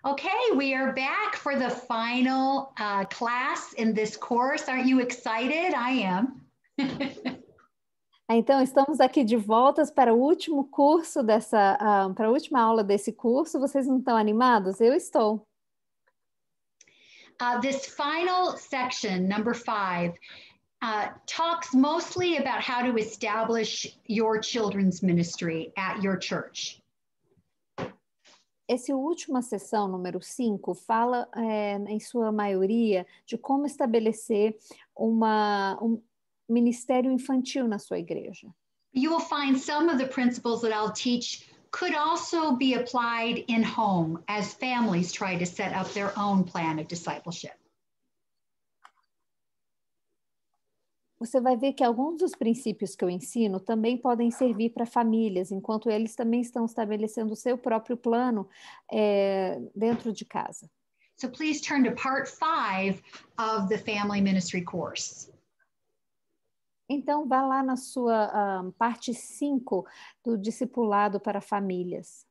Okay, we are back for the final class in this course. Aren't you excited? I am. Então, estamos aqui de voltas para o último curso para a última aula desse curso. Vocês não estão animados? Eu estou. This final section, number 5, talks mostly about how to establish your children's ministry at your church. Essa última sessão, número 5, fala, em sua maioria, de como estabelecer um ministério infantil na sua igreja. You will find some of the principles that I'll teach could also be applied in home as families try to set up their own plan of discipleship. Você vai ver que alguns dos princípios que eu ensino também podem servir para famílias, enquanto eles também estão estabelecendo o seu próprio plano dentro de casa. So please turn to part 5 of the family ministry course. Então, vá lá na sua parte 5 do discipulado para famílias.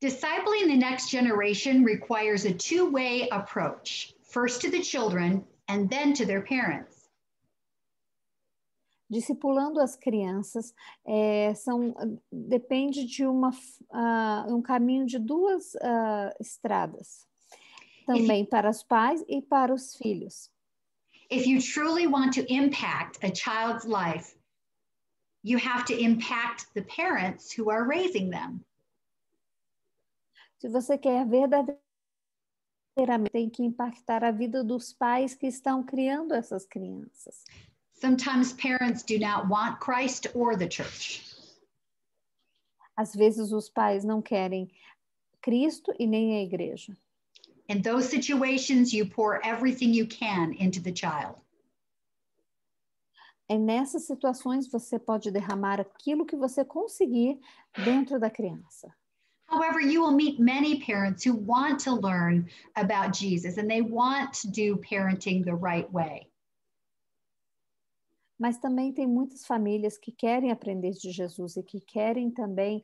Discipling the next generation requires a two-way approach, first to the children and then to their parents. Discipulando as crianças depende de um caminho de duas estradas, também para os pais e para os filhos. If you truly want to impact a child's life, you have to impact the parents who are raising them. Se você quer verdadeiramente, tem que impactar a vida dos pais que estão criando essas crianças. Sometimes parents do not want Christ or the church. Às vezes os pais não querem Cristo e nem a igreja. In those situations, you pour everything you can into the child. Nessas situações, você pode derramar aquilo que você conseguir dentro da criança. However, you will meet many parents who want to learn about Jesus and they want to do parenting the right way. Mas também tem muitas famílias que querem aprender de Jesus e que querem também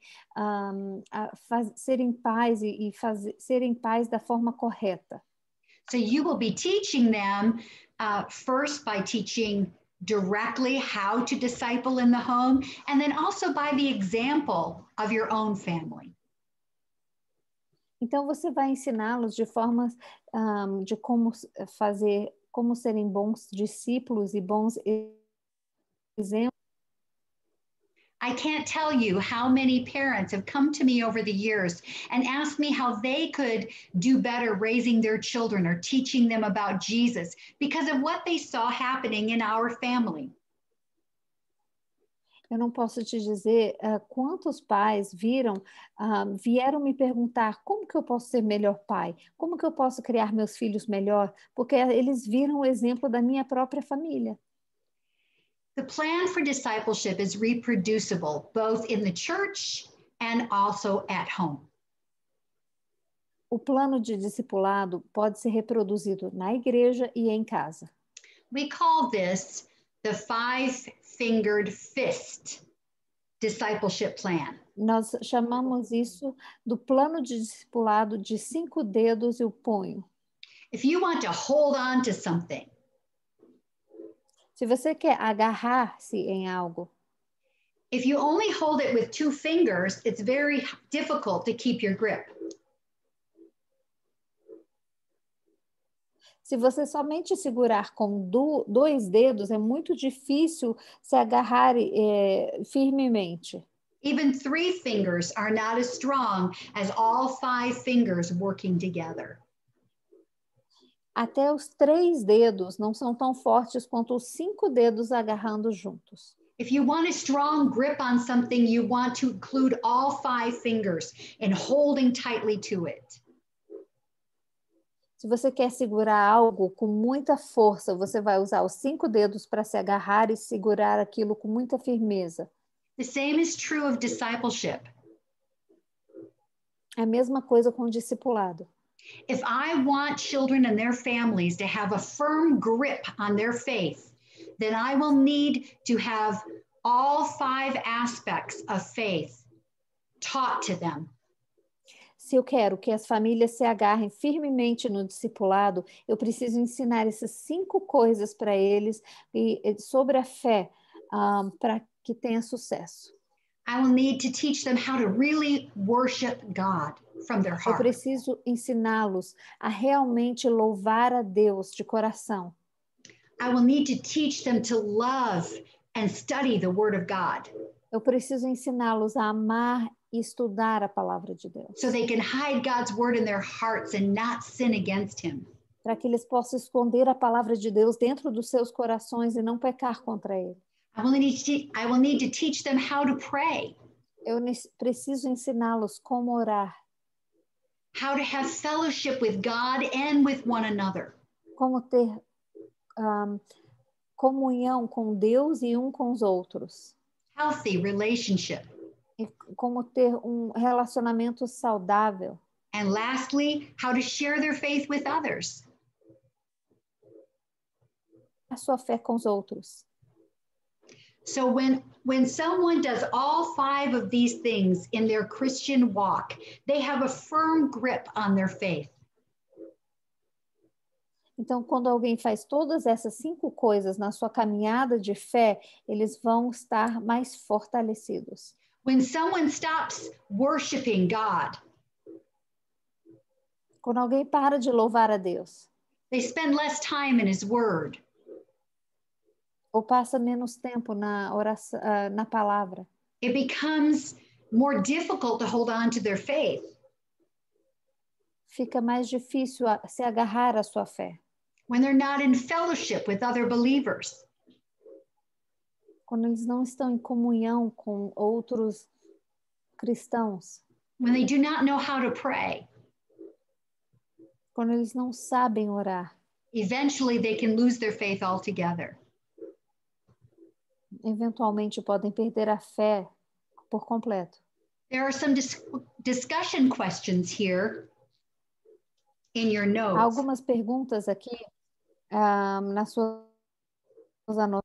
serem pais serem pais da forma correta. So you will be teaching them first by teaching directly how to disciple in the home, and then also by the example of your own family. Então você vai ensiná-los de formas de como serem bons discípulos e bons exemplo. I can't tell you how many parents have come to me over the years and asked me how they could do better raising their children or teaching them about Jesus because of what they saw happening in our family. Eu não posso te dizer quantos pais vieram me perguntar como que eu posso ser melhor pai, como que eu posso criar meus filhos melhor, porque eles viram o exemplo da minha própria família. The plan for discipleship is reproducible both in the church and also at home. O plano de discipulado pode ser reproduzido na igreja e em casa. We call this the five-fingered fist discipleship plan. Nós chamamos isso do plano de discipulado de 5 dedos e o punho. If you want to hold on to something, se você quer agarrar-se em algo, if you only hold it with 2 fingers, it's very difficult to keep your grip. Se você somente segurar com 2 dedos, é muito difícil se agarrar firmemente. Even 3 fingers are not as strong as all 5 fingers working together. Até os 3 dedos não são tão fortes quanto os 5 dedos agarrando juntos. If you want a strong grip on something, you want to include all 5 fingers and holding tightly to it. Se você quer segurar algo com muita força, você vai usar os 5 dedos para se agarrar e segurar aquilo com muita firmeza. The same is true of discipleship. É a mesma coisa com o discipulado. If I want children and their families to have a firm grip on their faith, then I will need to have all 5 aspects of faith taught to them. Se eu quero que as famílias se agarrem firmemente no discipulado, eu preciso ensinar essas 5 coisas para eles sobre a fé, para que tenha sucesso. I will need to teach them how to really worship God from their Eu heart. preciso ensiná-los a realmente louvar a Deus de coração. I will need to teach them to love and study the Word of God Eu preciso ensiná-los a amar e estudar a palavra de Deus, so they can hide God's Word in their hearts and not sin against Him. para que eles possam esconder a palavra de Deus dentro dos seus corações e não pecar contra ele. I will need to teach them how to pray, Eu preciso ensiná-los como orar, how to have fellowship with God and with one another. como ter comunhão com Deus e um com os outros, Healthy relationship. e como ter um relacionamento saudável. And lastly, how to share their faith with others. A sua fé com os outros. So when someone does all 5 of these things in their Christian walk, they have a firm grip on their faith. Então, quando alguém faz todas essas 5 coisas na sua caminhada de fé, eles vão estar mais fortalecidos. When someone stops worshiping God, Quando alguém para de louvar a Deus, they spend less time in His Word. ou passa menos tempo na oração, na palavra, It becomes more difficult to hold on to their faith. fica mais difícil se agarrar à sua fé. When they're not in fellowship with other believers. Quando eles não estão em comunhão com outros cristãos. When they do not know how to pray. Quando eles não sabem orar. Eventually they can lose their faith altogether. Eventualmente podem perder a fé por completo. There are some discussion questions here in your notes. Há algumas perguntas aqui nas suas anotações.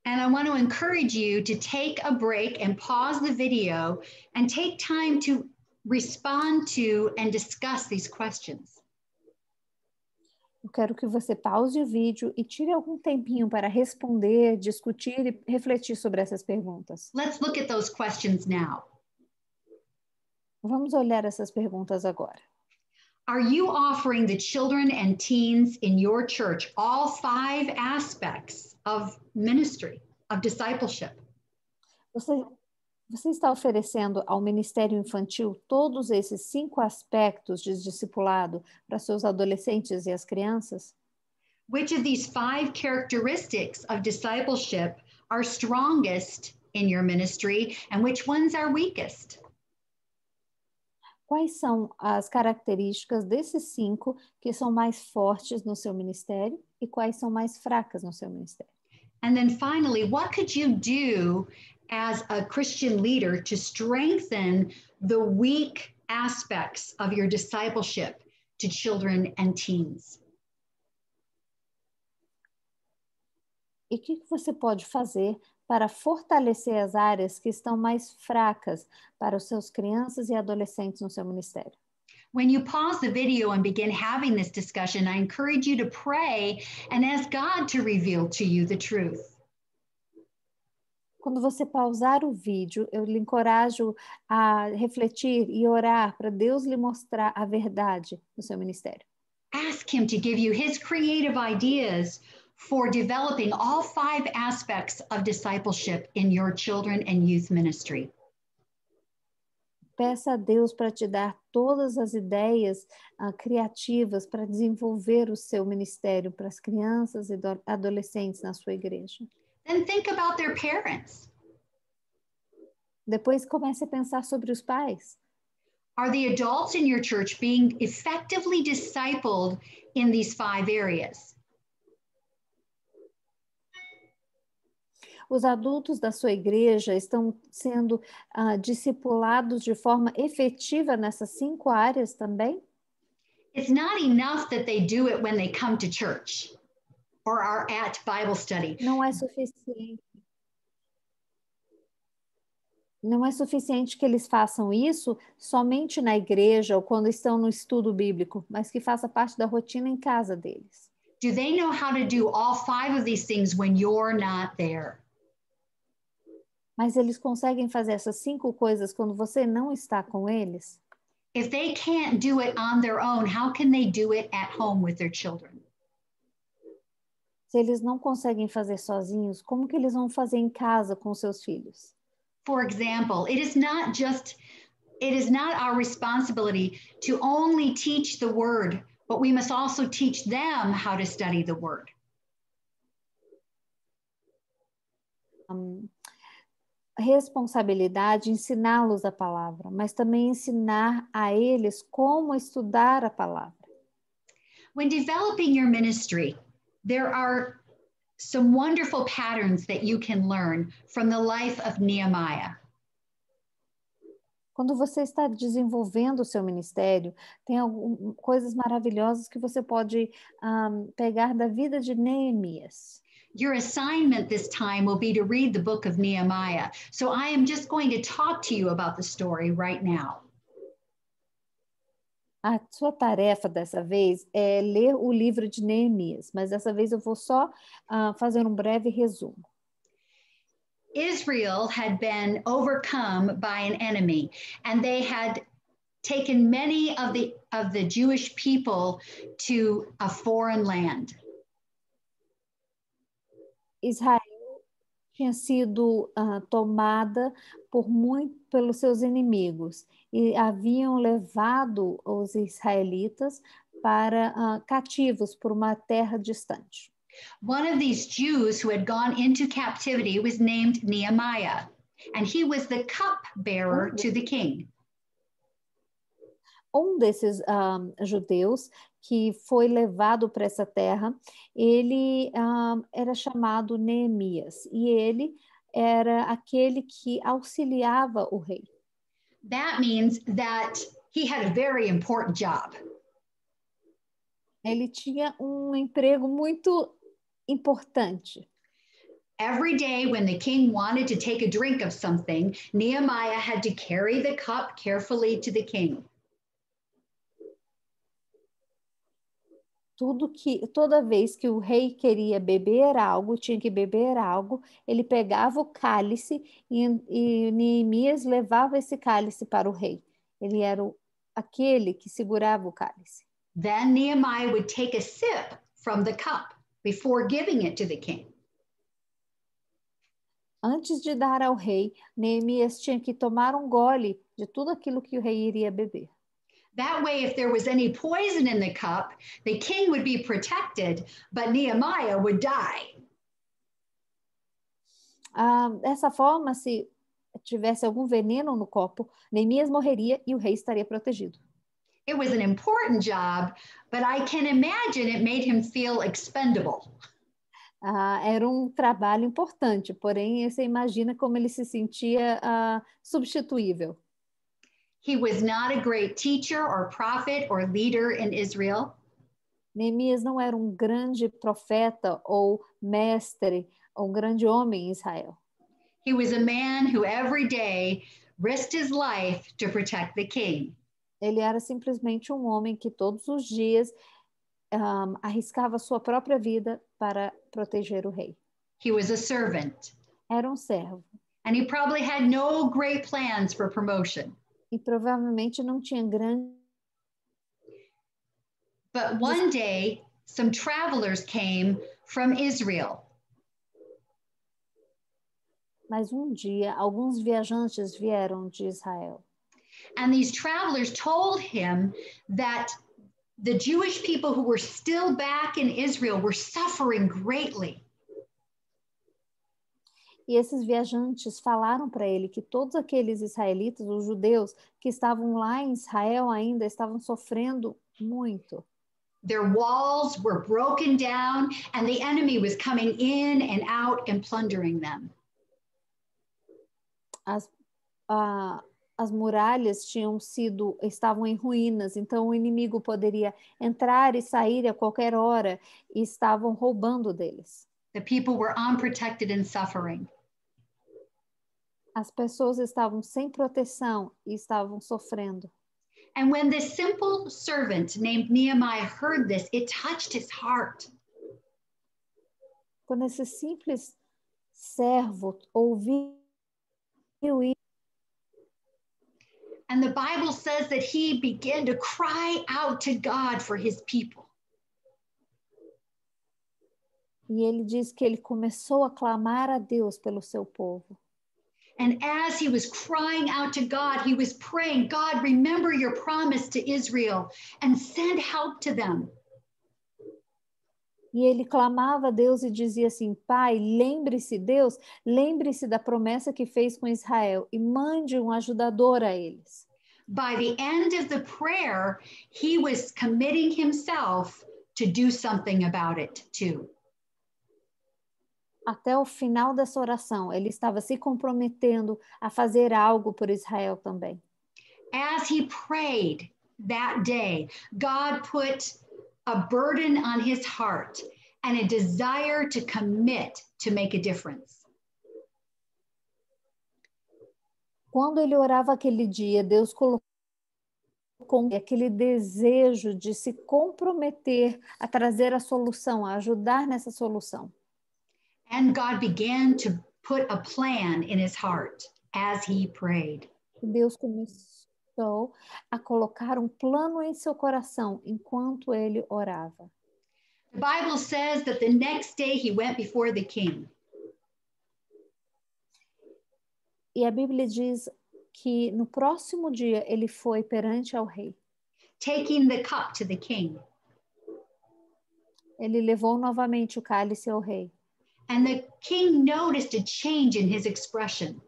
And I want to encourage you to take a break and pause the video and take time to respond to and discuss these questions. Eu quero que você pause o vídeo e tire algum tempinho para responder, discutir e refletir sobre essas perguntas. Let's look at those questions now. Vamos olhar essas perguntas agora. Are you offering the children and teens in your church all 5 aspects of ministry, of discipleship? Você está oferecendo ao Ministério Infantil todos esses 5 aspectos de discipulado para seus adolescentes e as crianças? Which of these 5 characteristics of discipleship are strongest in your ministry and which ones are weakest? Quais são as características desses 5 que são mais fortes no seu ministério e quais são mais fracas no seu ministério? And then finally, what could you do as a Christian leader to strengthen the weak aspects of your discipleship to children and teens? E o que você pode fazer para fortalecer as áreas que estão mais fracas para os seus crianças e adolescentes no seu ministério? When you pause the video and begin having this discussion, I encourage you to pray and ask God to reveal to you the truth. Quando você pausar o vídeo, eu lhe encorajo a refletir e orar para Deus lhe mostrar a verdade no seu ministério. Ask Him to give you His creative ideas for developing all 5 aspects of discipleship in your children and youth ministry. Peça a Deus para te dar todas as ideias criativas para desenvolver o seu ministério para as crianças e adolescentes na sua igreja. Then think about their parents. Depois comece a pensar sobre os pais. Are the adults in your church being effectively discipled in these 5 areas? Os adultos da sua igreja estão sendo discipulados de forma efetiva nessas 5 áreas também? It's not enough that they do it when they come to church or are at Bible study. Não é suficiente. Não é suficiente que eles façam isso somente na igreja ou quando estão no estudo bíblico, mas que faça parte da rotina em casa deles. Do they know how to do all 5 of these things when you're not there? Mas eles conseguem fazer essas 5 coisas quando você não está com eles? If they can't do it on their own, how can they do it at home with their children? Se eles não conseguem fazer sozinhos, como que eles vão fazer em casa com seus filhos? For example, it is not our responsibility to only teach the word, but we must also teach them how to study the word. Responsabilidade ensiná-los a palavra, mas também ensinar a eles como estudar a palavra. When developing your ministry, there are some wonderful patterns that you can learn from the life of Nehemiah. Quando você está desenvolvendo o seu ministério, tem coisas maravilhosas que você pode pegar da vida de Neemias. Your assignment this time will be to read the book of Nehemiah. So I am just going to talk to you about the story right now. A sua tarefa dessa vez é ler o livro de Neemias, mas dessa vez eu vou só fazer um breve resumo. Israel had been overcome by an enemy, and they had taken many of the Jewish people to a foreign land. Israel tinha sido tomada pelos seus inimigos e haviam levado os israelitas para cativos por uma terra distante. One of these Jews who had gone into captivity was named Nehemiah, and he was the cupbearer to the king. Desses judeus que foi levado para essa terra, ele era chamado Neemias, e ele era aquele que auxiliava o rei. That means that he had a very important job. Ele tinha um emprego muito importante. Every day when the king wanted to take a drink of something, Nehemiah had to carry the cup carefully to the king. Toda vez que o rei queria beber algo, tinha que beber algo, ele pegava o cálice e Neemias levava esse cálice para o rei. Ele era aquele que segurava o cálice. Then Nehemiah would take a sip from the cup before giving it to the king. Antes de dar ao rei, Neemias tinha que tomar um gole de tudo aquilo que o rei iria beber. That way, if there was any poison in the cup, the king would be protected, but Nehemiah would die. Dessa forma, se tivesse algum veneno no copo, Neemias morreria e o rei estaria protegido. It was an important job, but I can imagine it made him feel expendable. Era um trabalho importante, porém você imagina como ele se sentia substituível. He was not a great teacher or prophet or leader in Israel. Neemias não era um grande profeta ou mestre, ou um grande homem em Israel. He was a man who every day risked his life to protect the king. Ele era simplesmente um homem que todos os dias arriscava sua própria vida para proteger o rei. He was a servant. Era um servo. And he probably had no great plans for promotion. E provavelmente não tinha grande. But one day, some travelers came from Israel. Mas um dia, alguns viajantes vieram de Israel. And these travelers told him that the Jewish people who were still back in Israel were suffering greatly. E esses viajantes falaram para ele que todos aqueles israelitas, os judeus, que estavam lá em Israel ainda estavam sofrendo muito. Their walls were broken down and the enemy was coming in and out and plundering them. As muralhas estavam em ruínas, então o inimigo poderia entrar e sair a qualquer hora e estavam roubando deles. The people were unprotected and suffering. As pessoas estavam sem proteção e estavam sofrendo. And when this simple servant named Nehemiah heard this, it touched his heart. Quando esse simples servo ouviu isso, And the Bible says that he began to cry out to God for his people. e ele diz que ele começou a clamar a Deus pelo seu povo. And as he was crying out to God, he was praying, God, remember your promise to Israel and send help to them. E ele clamava a Deus e dizia assim: Pai, lembre-se, Deus, lembre-se da promessa que fez com Israel e mande um ajudador a eles. By the end of the prayer, he was committing himself to do something about it too. Até o final dessa oração, ele estava se comprometendo a fazer algo por Israel também. As he prayed that day, God put a burden on his heart and a desire to commit to make a difference. Quando ele orava aquele dia, Deus colocou aquele desejo de se comprometer a trazer a solução, a ajudar nessa solução. And God began to put a plan in his heart as he prayed. Deus começou a colocar um plano em seu coração enquanto ele orava. The Bible says that the next day he went before the king. E a Bíblia diz que no próximo dia ele foi perante ao rei. Taking the cup to the king. Ele levou novamente o cálice ao rei. And the king noticed a change in his expression.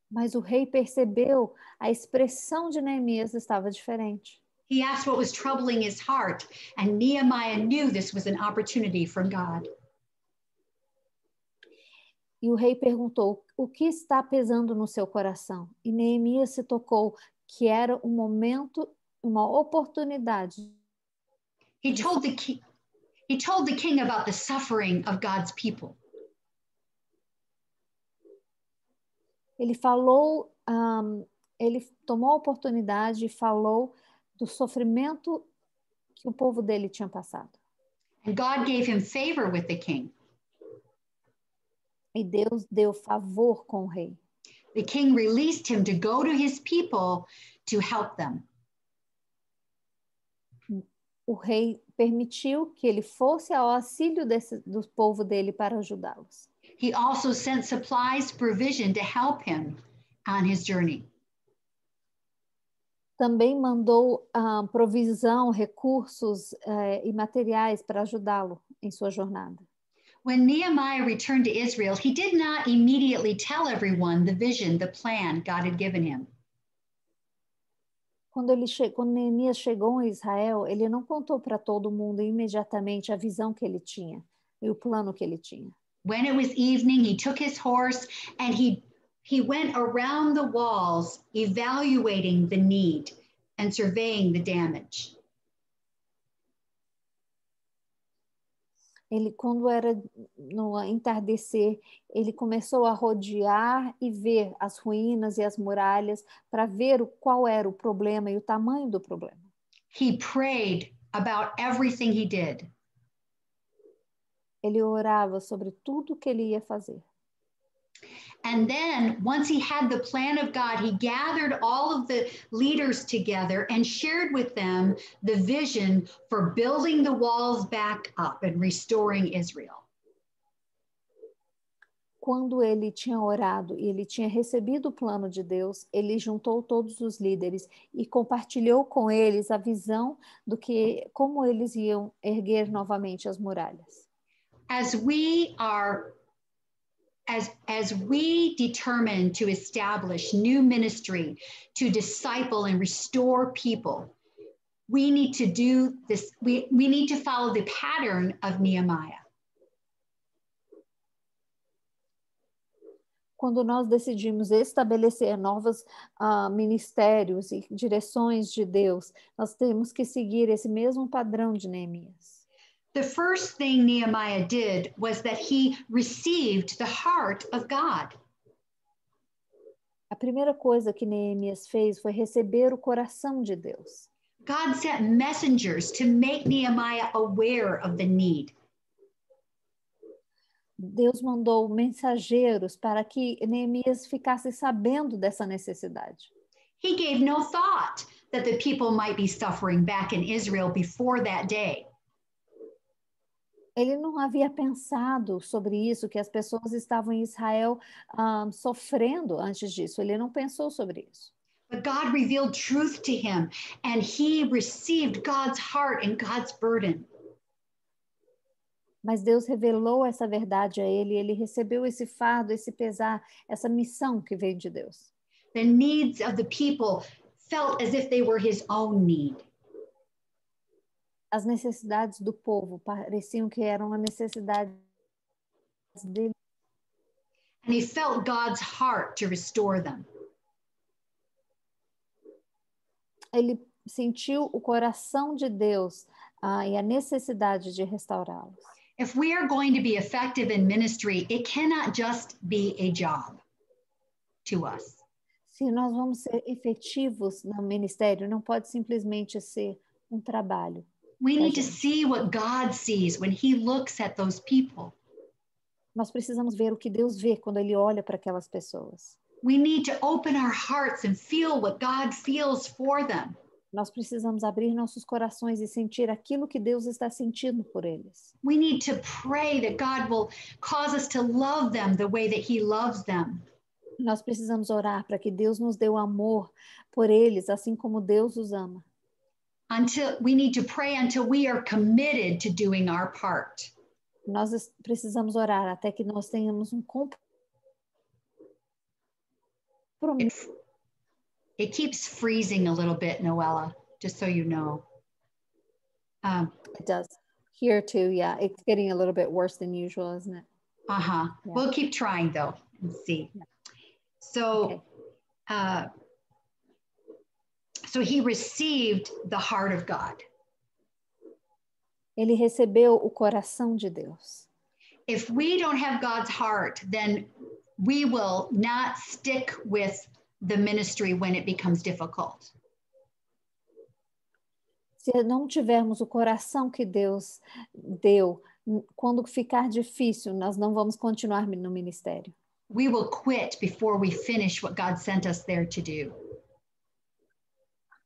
Mas o rei percebeu a expressão de Neemias estava diferente. He asked what was troubling his heart, and Nehemiah knew this was an opportunity from God. E o rei perguntou: o que está pesando no seu coração? E Neemias se tocou que era um momento, uma oportunidade. He told the king about the suffering of God's people. Ele falou, ele tomou a oportunidade e falou do sofrimento que o povo dele tinha passado. And God gave him favor with the king. E Deus deu favor com o rei. The king released him to go to his people to help them. O rei permitiu que ele fosse ao auxílio do povo dele para ajudá-los. He also sent supplies, provision to help him on his journey. Também mandou provisão, recursos e materiais para ajudá-lo em sua jornada. When Nehemiah returned to Israel, he did not immediately tell everyone the vision, the plan God had given him. Quando Neemias chegou em Israel, ele não contou para todo mundo imediatamente a visão que ele tinha e o plano que ele tinha. When it was evening, he took his horse and he went around the walls, evaluating the need and surveying the damage. Ele, quando era no entardecer, ele começou a rodear e ver as ruínas e as muralhas para ver qual era o problema e o tamanho do problema. He prayed about everything he did. Ele orava sobre tudo que ele ia fazer. And then, once he had the plan of God, he gathered all of the leaders together and shared with them the vision for building the walls back up and restoring Israel. Quando ele tinha orado e ele tinha recebido o plano de Deus, ele juntou todos os líderes e compartilhou com eles a visão do que como eles iam erguer novamente as muralhas. As we determine to establish new ministry, to disciple and restore people, we need to do this. We need to follow the pattern of Nehemiah. Quando nós decidimos estabelecer novos ministérios e direções de Deus, nós temos que seguir esse mesmo padrão de Neemias. The first thing Nehemiah did was that he received the heart of God. A primeira coisa que Neemias fez foi receber o coração de Deus. God sent messengers to make Nehemiah aware of the need. Deus mandou mensageiros para que Neemias ficasse sabendo dessa necessidade. He gave no thought that the people might be suffering back in Israel before that day. Ele não havia pensado sobre isso, que as pessoas estavam em Israel sofrendo antes disso. Ele não pensou sobre isso. But God revealed truth to him, and he received God's heart and God's burden. Mas Deus revelou essa verdade a ele, ele recebeu esse fardo, esse pesar, essa missão que veio de Deus. The needs of the people felt as if they were his own need. As necessidades do povo pareciam que eram a necessidade dele. And he felt God's heart to restore them. Ele sentiu o coração de Deus e a necessidade de restaurá-los. If we are going to be effective in ministry, it cannot just be a job to us. Se nós vamos ser efetivos no ministério, não pode simplesmente ser um trabalho. We need to see what God sees when he looks at those people. Nós precisamos ver o que Deus vê quando ele olha para aquelas pessoas. We need to open our hearts and feel what God feels for them. Nós precisamos abrir nossos corações e sentir aquilo que Deus está sentindo por eles. We need to pray that God will cause us to love them the way that he loves them. Nós precisamos orar para que Deus nos dê o amor por eles, assim como Deus os ama. We need to pray until we are committed to doing our part. Nós precisamos orar até que nós tenhamos um compromisso. It keeps freezing a little bit, Noella, just so you know. It does. Here too, yeah. It's getting a little bit worse than usual, isn't it? Uh-huh. Yeah. We'll keep trying though and see. Yeah. So, okay. So he received the heart of God. Ele recebeu o coração de Deus. If we don't have God's heart, then we will not stick with the ministry when it becomes difficult. Se não tivermos o coração que Deus deu, quando ficar difícil, nós não vamos continuar no ministério. We will quit before we finish what God sent us there to do.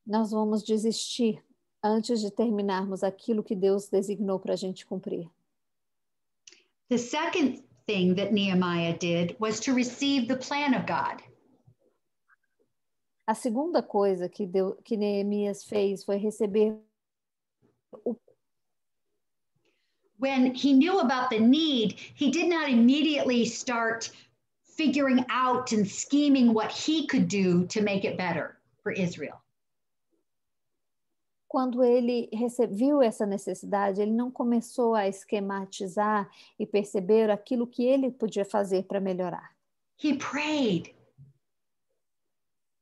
Nós vamos desistir antes de terminarmos aquilo que Deus designou para a gente cumprir. The second thing that Nehemiah did was to receive the plan of God. A segunda coisa que Neemias fez foi receber o. When he knew about the need, he did not immediately start figuring out and scheming what he could do to make it better for Israel. Quando ele viu essa necessidade, ele não começou a esquematizar e perceber aquilo que ele podia fazer para melhorar. He prayed.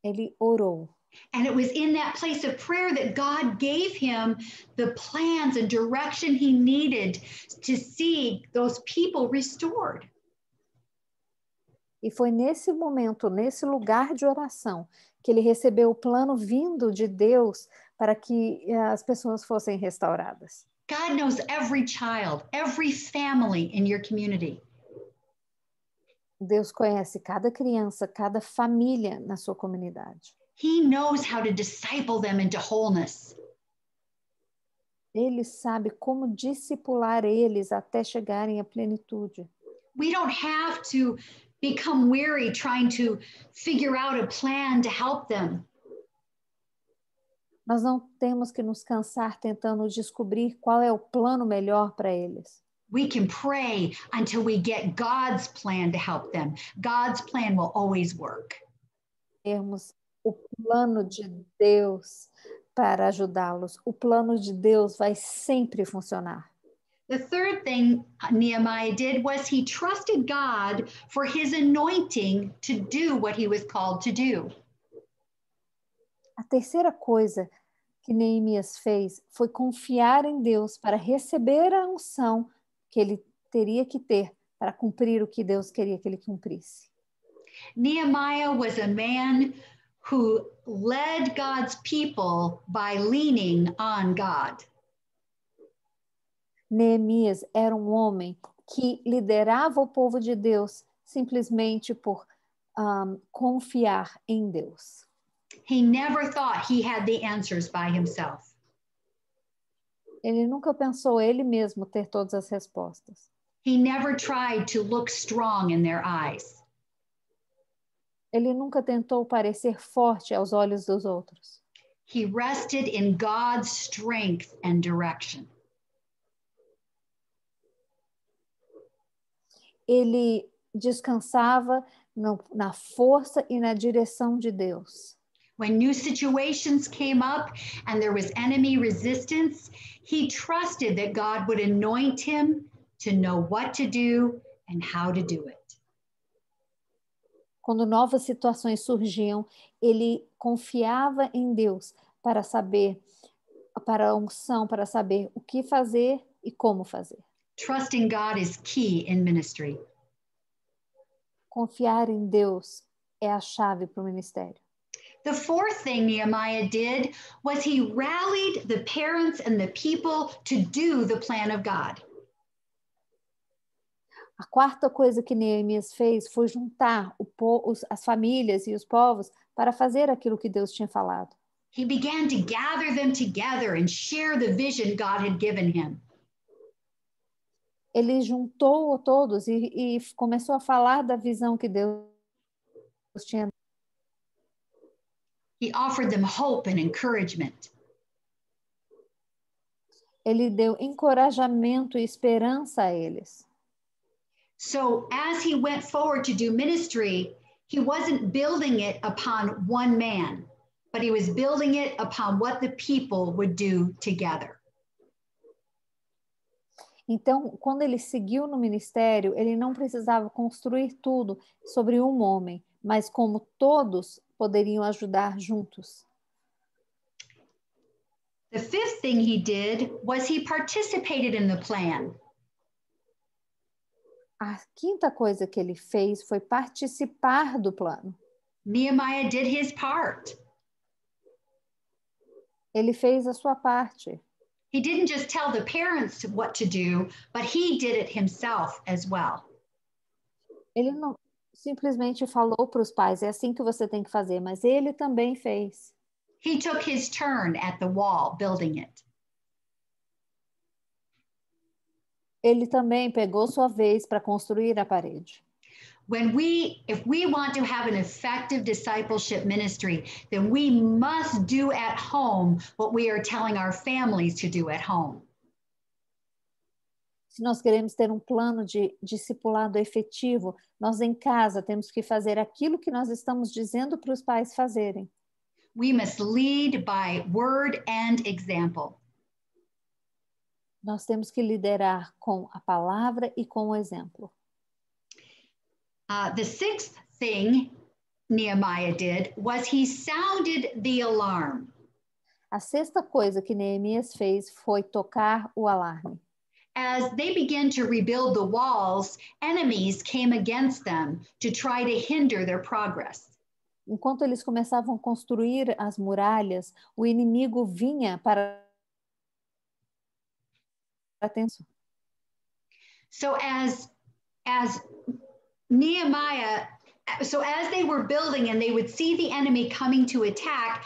Ele orou. And it was in that place of prayer that God gave him the plans and direction he needed to see those people restored. E foi nesse momento, nesse lugar de oração, que ele recebeu o plano vindo de Deus para que as pessoas fossem restauradas. God knows every child, every family in your community. Deus conhece cada criança, cada família na sua comunidade. He knows how to disciple them into wholeness. Ele sabe como discipular eles até chegarem à plenitude. We don't have to become weary trying to figure out a plan to help them. Nós não temos que nos cansar tentando descobrir qual é o plano melhor para eles. We can pray until we get God's plan to help them. God's plan will always work. Temos o plano de Deus para ajudá-los. O plano de Deus vai sempre funcionar. The third thing Nehemiah did was he trusted God for his anointing to do what he was called to do. A terceira coisa que Neemias fez foi confiar em Deus para receber a unção que ele teria que ter para cumprir o que Deus queria que ele cumprisse. Nehemiah was a man who led God's people by leaning on God. Neemias era um homem que liderava o povo de Deus simplesmente por confiar em Deus. He never thought he had the answers by himself. Ele nunca pensou ele mesmo ter todas as respostas. He never tried to look strong in their eyes. Ele nunca tentou parecer forte aos olhos dos outros. He rested in God's strength and direction. Ele descansava na força e na direção de Deus. When new situations came up and there was enemy resistance, he trusted that God would anoint him to know what to do and how to do it. Quando novas situações surgiam, ele confiava em Deus para saber, para a unção, para saber o que fazer e como fazer. Trusting God is key in ministry. Confiar em Deus é a chave para o ministério. The fourth thing Nehemiah did was he rallied the parents and the people to do the plan of God. A quarta coisa que Neemias fez foi juntar as famílias e os povos para fazer aquilo que Deus tinha falado. He began to gather them together and share the vision God had given him. Ele juntou todos e começou a falar da visão que Deus tinha. He offered them hope and encouragement. Ele deu encorajamento e esperança a eles. So as he went forward to do ministry, he wasn't building it upon one man, but he was building it upon what the people would do together. Então, quando ele seguiu no ministério, ele não precisava construir tudo sobre um homem, mas como todos poderiam ajudar juntos. The fifth thing he did was he participated in the plan. A quinta coisa que ele fez foi participar do plano. Nehemiah did his part. Ele fez a sua parte. He didn't just tell the parents what to do, but he did it himself as well. Ele não simplesmente falou para os pais, é assim que você tem que fazer, mas ele também fez. He took his turn at the wall, building it. Ele também pegou sua vez para construir a parede. If we want to have an effective discipleship ministry, then we must do at home what we are telling our families to do at home. Se nós queremos ter um plano de discipulado efetivo, nós em casa temos que fazer aquilo que nós estamos dizendo para os pais fazerem. We must lead by word and example. Nós temos que liderar com a palavra e com o exemplo. The sixth thing Nehemiah did was he sounded the alarm. A sexta coisa que Neemias fez foi tocar o alarme. As they began to rebuild the walls, enemies came against them to try to hinder their progress. Enquanto eles começavam a construir as muralhas, o inimigo vinha para atenção. So as Nehemiah, so as they were building and they would see the enemy coming to attack,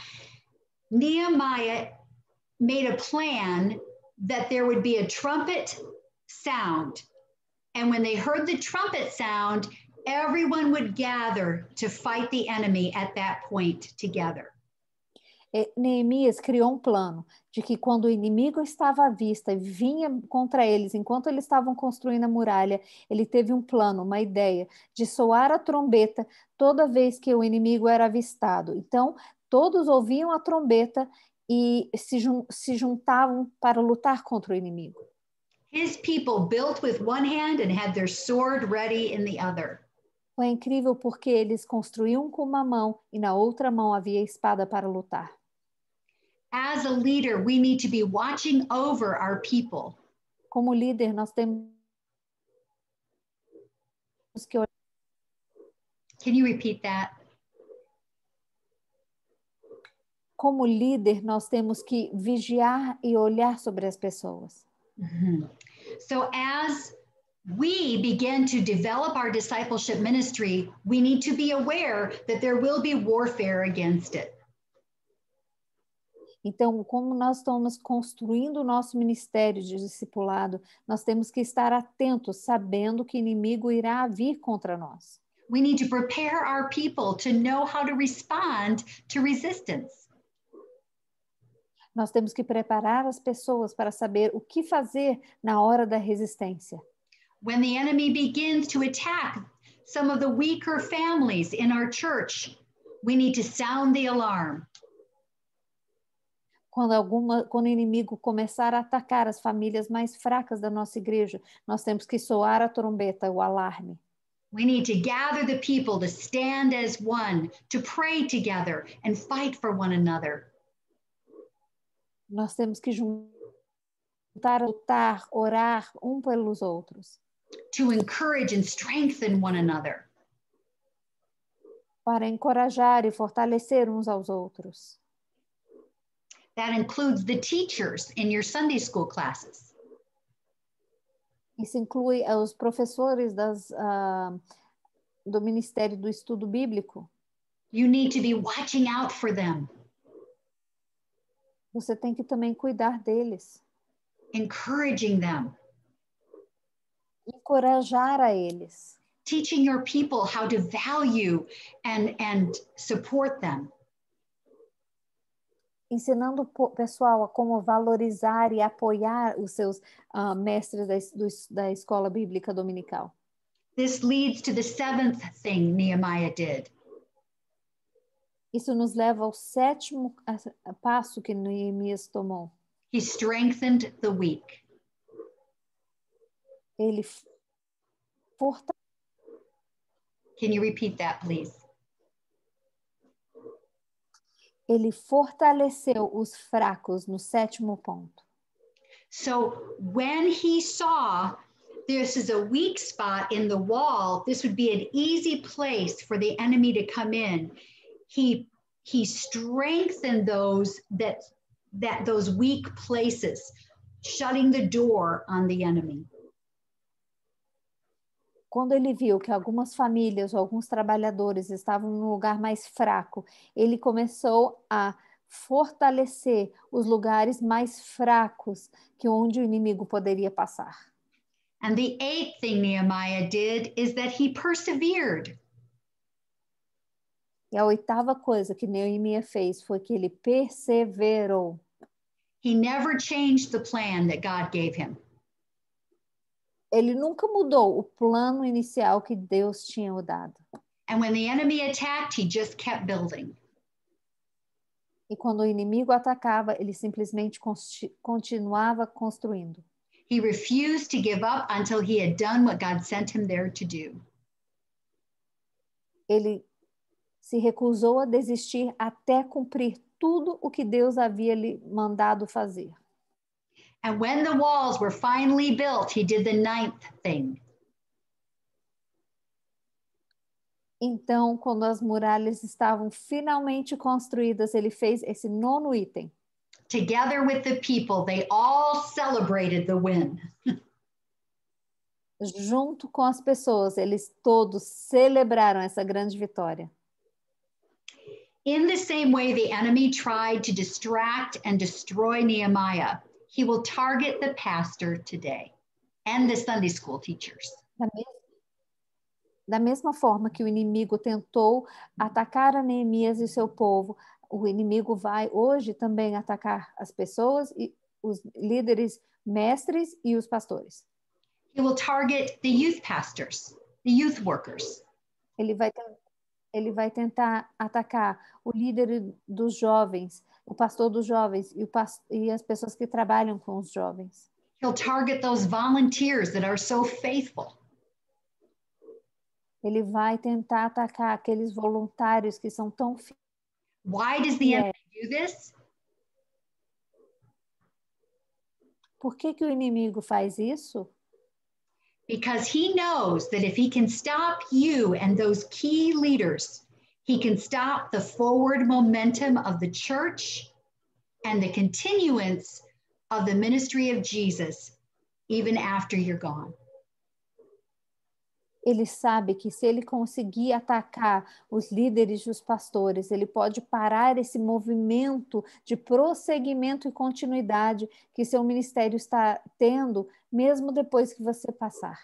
Nehemiah made a plan that there would be a trumpet sound. And when they heard the trumpet sound, everyone would gather to fight the enemy at that point together. Neemias criou um plano de que quando o inimigo estava à vista e vinha contra eles, enquanto eles estavam construindo a muralha, ele teve um plano, uma ideia de soar a trombeta toda vez que o inimigo era avistado. Então, todos ouviam a trombeta e se juntavam para lutar contra o inimigo. His people built with one hand and had their sword ready in the other. Foi incrível porque eles construíam com uma mão e na outra mão havia a espada para lutar. As a leader, we need to be watching over our people. Como líder, nós temos que olhar. Can you repeat that? Como líder, nós temos que vigiar e olhar sobre as pessoas. Mm-hmm. So as we begin to develop our discipleship ministry, we need to be aware that there will be warfare against it. Então, como nós estamos construindo o nosso ministério de discipulado, nós temos que estar atentos, sabendo que o inimigo irá vir contra nós. We need to prepare our people to know how to respond to resistance. Nós temos que preparar as pessoas para saber o que fazer na hora da resistência. When the enemy begins to attack some of the weaker families in our church, we need to sound the alarm. Quando o inimigo começar a atacar as famílias mais fracas da nossa igreja, nós temos que soar a trombeta, o alarme. We need to gather the people to stand as one, to pray together and fight for one another. Nós temos que juntar, lutar, orar um pelos outros. To encourage and strengthen one another. Para encorajar e fortalecer uns aos outros. That includes the teachers in your Sunday school classes. Isso inclui os professores do Ministério do Estudo Bíblico. You need to be watching out for them. Você tem que também cuidar deles. Encouraging them. Encorajar a eles. Teaching your people how to value and support them. Ensinando o pessoal a como valorizar e apoiar os seus mestres da escola bíblica dominical. This leads to the seventh thing Nehemiah did. Isso nos leva ao 7º passo que Neemias tomou. He strengthened the weak. Ele fortaleceu. Can you repeat that, please? Ele fortaleceu os fracos no 7º ponto. So when he saw this is a weak spot in the wall, this would be an easy place for the enemy to come in. He strengthened those those weak places, shutting the door on the enemy. Quando ele viu que algumas famílias ou alguns trabalhadores estavam num lugar mais fraco, ele começou a fortalecer os lugares mais fracos que onde o inimigo poderia passar. And the 8th thing Nehemiah did is that he persevered. E a 8ª coisa que Neemias fez foi que ele perseverou. He never changed the plan that God gave him. Ele nunca mudou o plano inicial que Deus tinha dado. And when the enemy attacked, he just kept building. E quando o inimigo atacava, ele simplesmente continuava construindo. He refused to give up until he had done what God sent him there to do. Ele se recusou a desistir até cumprir tudo o que Deus havia lhe mandado fazer. And when the walls were finally built, he did the 9th thing. Então, quando as muralhas estavam finalmente construídas, ele fez esse 9º item. Together with the people, they all celebrated the win. Junto com as pessoas, eles todos celebraram essa grande vitória. In the same way the enemy tried to distract and destroy Nehemiah, he will target the pastor today and the Sunday school teachers. Da mesma forma que o inimigo tentou atacar a Neemias e seu povo, o inimigo vai hoje também atacar as pessoas e os líderes, mestres e os pastores. He will target the youth pastors, the youth workers. Ele vai tentar atacar o líder dos jovens, o pastor dos jovens e as pessoas que trabalham com os jovens. He'll target those volunteers that are so faithful. Ele vai tentar atacar aqueles voluntários que são tão fiéis. Why does the enemy do this? Por que o inimigo faz isso? Because he knows that if he can stop you and those key leaders, he can stop the forward momentum of the church and the continuance of the ministry of Jesus, even after you're gone. Ele sabe que se ele conseguir atacar os líderes e os pastores, ele pode parar esse movimento de prosseguimento e continuidade que seu ministério está tendo, mesmo depois que você passar.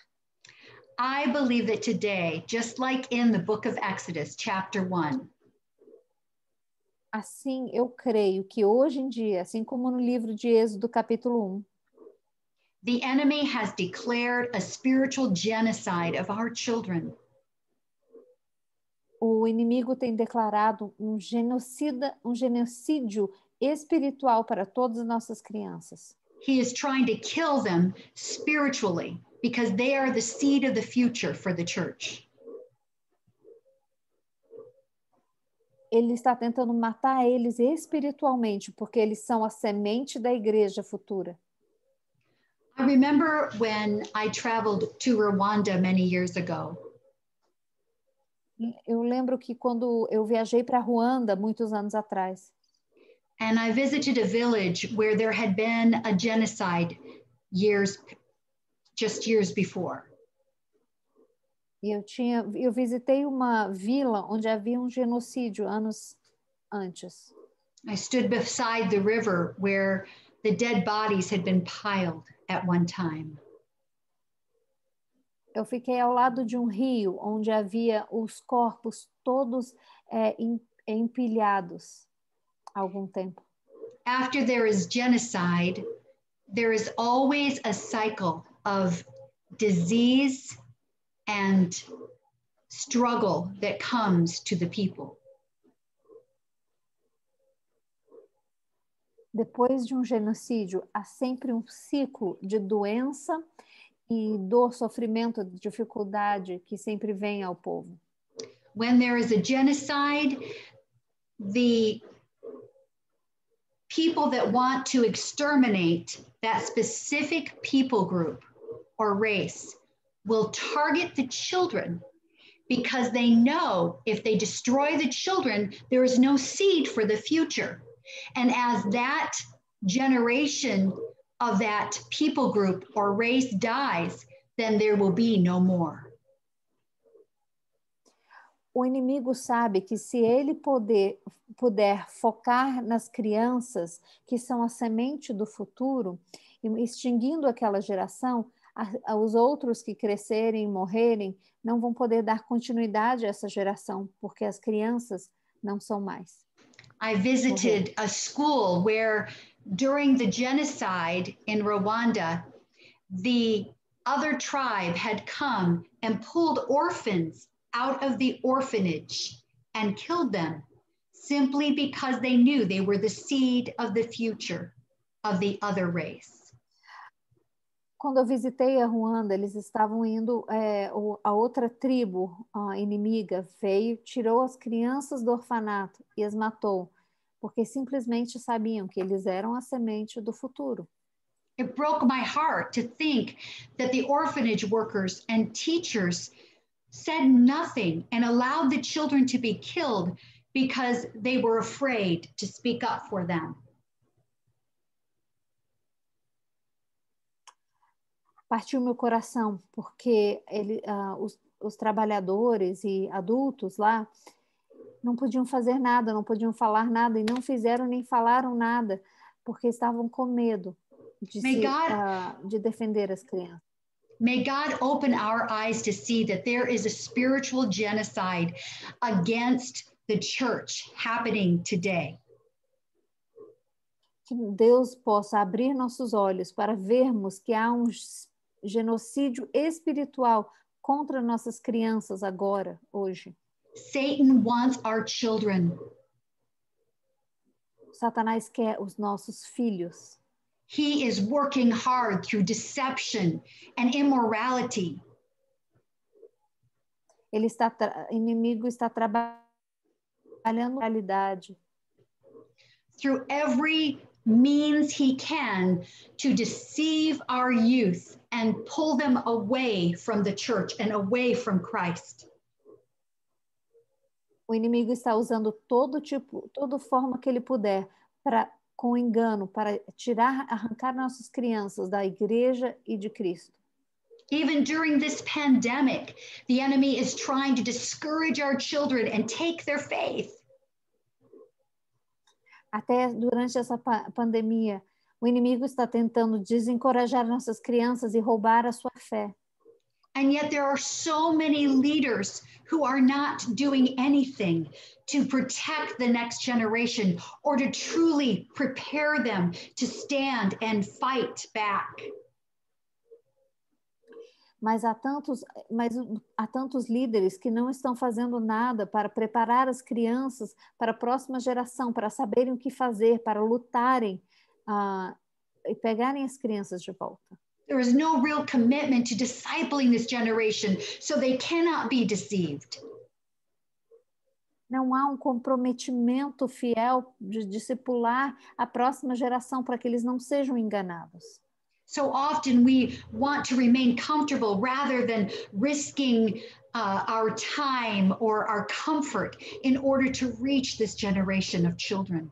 I believe that today, just like in the book of Exodus, chapter 1, assim, eu creio que hoje em dia, assim como no livro de Êxodo, capítulo 1, the enemy has declared a spiritual genocide of our children. o inimigo tem declarado um genocídio espiritual para todas as nossas crianças. He is trying to kill them spiritually because they are the seed of the future for the church. Ele está tentando matar eles espiritualmente, porque eles são a semente da igreja futura. I remember when I traveled to Rwanda many years ago. Eu lembro que quando eu viajei para Ruanda, muitos anos atrás, And I visited a village where there had been a genocide years before. e eu visitei uma vila onde havia um genocídio anos antes. I stood beside the river where the dead bodies had been piled at one time. Eu fiquei ao lado de um rio onde havia os corpos todos empilhados há algum tempo. After there is genocide, there is always a cycle of disease and struggle that comes to the people. Depois de um genocídio, há sempre um ciclo de doença e dor, sofrimento, dificuldade que sempre vem ao povo. When there is a genocide, the people that want to exterminate that specific people group or race will target the children because they know if they destroy the children, there is no seed for the future. And as that generation of that people group or race dies, then there will be no more. O inimigo sabe que se ele puder focar nas crianças, que são a semente do futuro, extinguindo aquela geração, os outros que crescerem e morrerem não vão poder dar continuidade a essa geração, porque as crianças não são mais. I visited a school where during the genocide in Rwanda, the other tribe had come and pulled orphans out of the orphanage and killed them simply because they knew they were the seed of the future of the other race. Quando eu visitei a Ruanda, eles estavam indo, a outra tribo inimiga veio, tirou as crianças do orfanato e as matou, porque simplesmente sabiam que eles eram a semente do futuro. It broke my heart to think that the orphanage workers and teachers said nothing and allowed the children to be killed because they were afraid to speak up for them. Partiu meu coração, porque os trabalhadores e adultos lá não podiam fazer nada, não podiam falar nada, e não fizeram nem falaram nada, porque estavam com medo de defender as crianças. May God open our eyes to see that there is a spiritual genocide against the church happening today. Que Deus possa abrir nossos olhos para vermos que há um genocídio espiritual contra nossas crianças agora, hoje. Satan wants our children. Satanás quer os nossos filhos. He is working hard through deception and immorality. O inimigo está trabalhando na realidade. Through every means he can to deceive our youth and pull them away from the church and away from Christ. O inimigo está usando toda forma que ele puder para, com engano, para arrancar nossas crianças da igreja e de Cristo. Even during this pandemic, the enemy is trying to discourage our children and take their faith. Até durante essa pandemia, o inimigo está tentando desencorajar nossas crianças e roubar a sua fé. And yet there are so many leaders who are not doing anything to protect the next generation or to truly prepare them to stand and fight back. Mas há tantos líderes que não estão fazendo nada para preparar as crianças para a próxima geração, para saberem o que fazer, para lutarem e pegarem as crianças de volta. There is no real commitment to discipling this generation, so they cannot be deceived. Não há um comprometimento fiel de discipular a próxima geração para que eles não sejam enganados. So often we want to remain comfortable rather than risking our time or our comfort in order to reach this generation of children.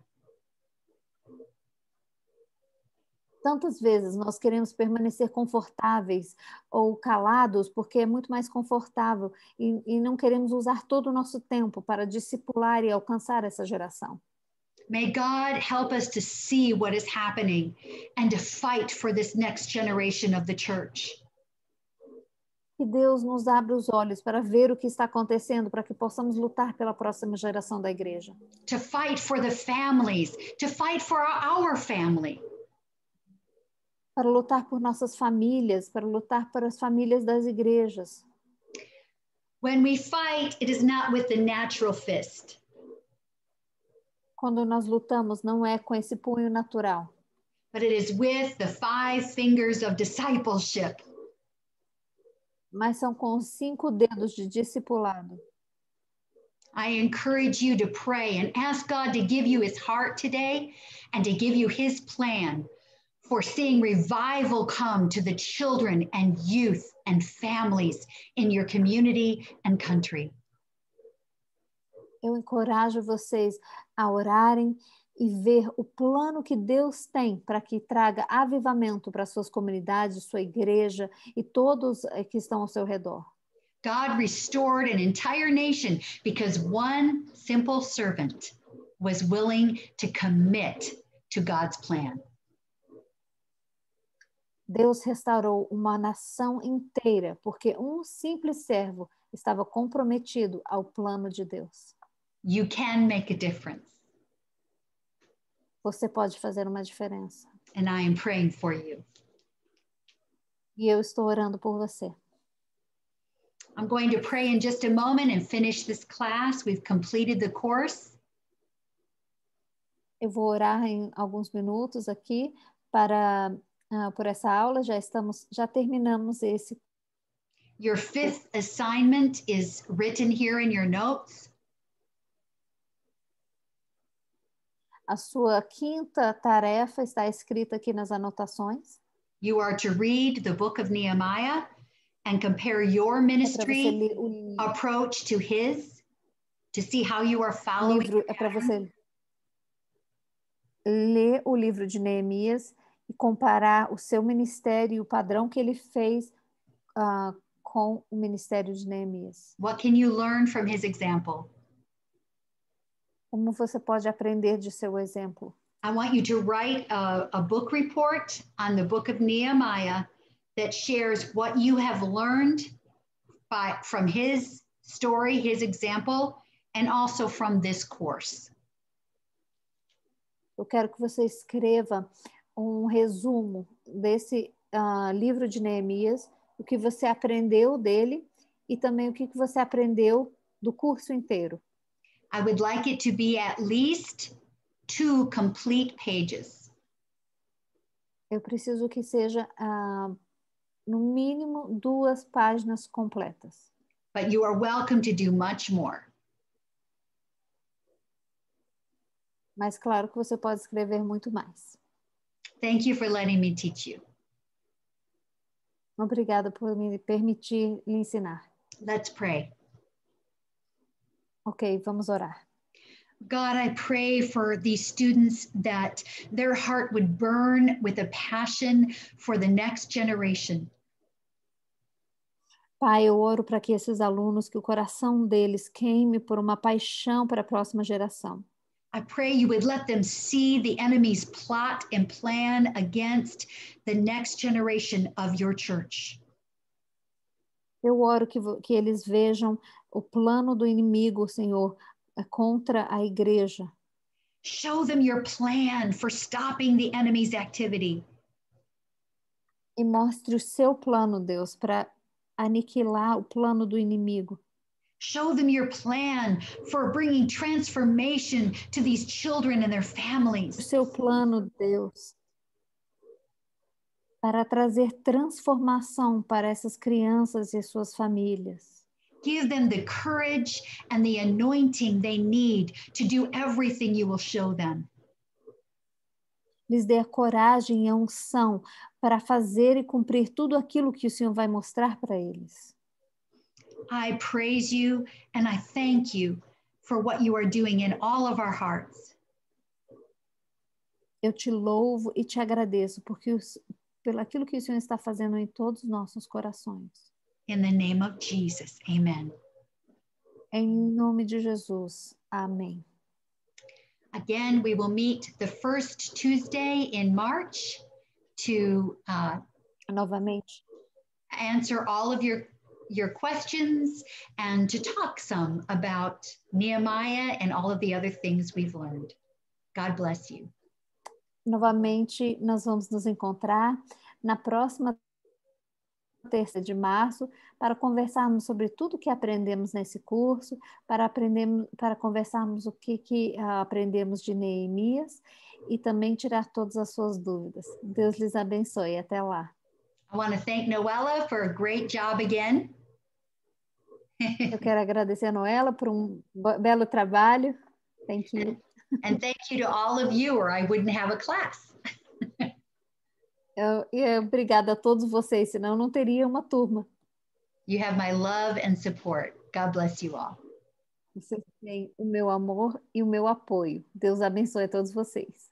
Tantas vezes nós queremos permanecer confortáveis ou calados porque é muito mais confortável e não queremos usar todo o nosso tempo para discipular e alcançar essa geração. May God help us to see what is happening and to fight for this next generation of the church. Que Deus nos abra os olhos para ver o que está acontecendo, para que possamos lutar pela próxima geração da igreja. To fight for the families, to fight for our family. Para lutar por nossas famílias, para lutar por as famílias das igrejas. When we fight, it is not with the natural fist. Quando nós lutamos, não é com esse punho natural. But it is with the 5 fingers of discipleship. Mas são com os 5 dedos de discipulado. I encourage you to pray and ask God to give you his heart today and to give you his plan for seeing revival come to the children and youth and families in your community and country. Eu encorajo vocês a orarem e ver o plano que Deus tem para que traga avivamento para suas comunidades, sua igreja e todos que estão ao seu redor. God restored an entire nation because one simple servant was willing to commit to God's plan. Deus restaurou uma nação inteira porque um simples servo estava comprometido ao plano de Deus. You can make a difference. Você pode fazer uma diferença. And I am praying for you. E eu estou orando por você. I'm going to pray in just a moment and finish this class. We've completed the course. Eu vou orar em alguns minutos aqui por essa aula. Já terminamos esse. Your 5th assignment is written here in your notes. A sua 5ª tarefa está escrita aqui nas anotações. You are to read the book of Nehemiah and compare your ministry approach to his, to see how you are following. É para você ler o livro de Neemias e comparar o seu ministério e o padrão que ele fez com o ministério de Neemias. What can you learn from his example? Como você pode aprender de seu exemplo? I want you to write a book report on the book of Nehemiah that shares what you have learned from his story, his example, and also from this course. Eu quero que você escreva um resumo desse livro de Neemias, o que você aprendeu dele e também o que você aprendeu do curso inteiro. I would like it to be at least 2 complete pages. Eu preciso que seja, no mínimo, 2 páginas completas. But you are welcome to do much more. Mas claro que você pode escrever muito mais. Thank you for letting me teach you. Obrigada por me permitir lhe ensinar. Let's pray. Ok, vamos orar. God, I pray for these students that their heart would burn with a passion for the next generation. Pai, eu oro para que esses alunos, que o coração deles queime por uma paixão para a próxima geração. I pray you would let them see the enemy's plot and plan against the next generation of your church. Eu oro que eles vejam o plano do inimigo, Senhor, contra a igreja. Show them your plan for stopping the enemy's activity. E mostre o seu plano, Deus, para aniquilar o plano do inimigo. Show them your plan for bringing transformation to these children and their O families. seu plano, Deus, para trazer transformação para essas crianças e suas famílias. Give them the courage and the anointing they need to do everything you will show them. Lhes dê a coragem e a unção para fazer e cumprir tudo aquilo que o Senhor vai mostrar para eles. I praise you and I thank you for what you are doing in all of our hearts. Eu te louvo e te agradeço pelo aquilo que o Senhor está fazendo em todos os nossos corações. In the name of Jesus, amen. Em nome de Jesus. Amém. Again, we will meet the first Tuesday in March to Novamente. answer all of your questions and to talk some about Nehemiah and all of the other things we've learned. God bless you. Novamente, nós vamos nos encontrar na próxima terça de março para conversarmos sobre tudo que aprendemos nesse curso, para conversarmos o que aprendemos de Neemias e também tirar todas as suas dúvidas. Deus lhes abençoe. Até lá. I want to thank Noella for a great job again. Eu quero agradecer a Noela por belo trabalho. Thank you. And thank you to all of you, or I wouldn't have a class. Obrigada a todos vocês, senão eu não teria uma turma. You have my love and support. God bless you all. Vocês têm o meu amor e o meu apoio. Deus abençoe a todos vocês.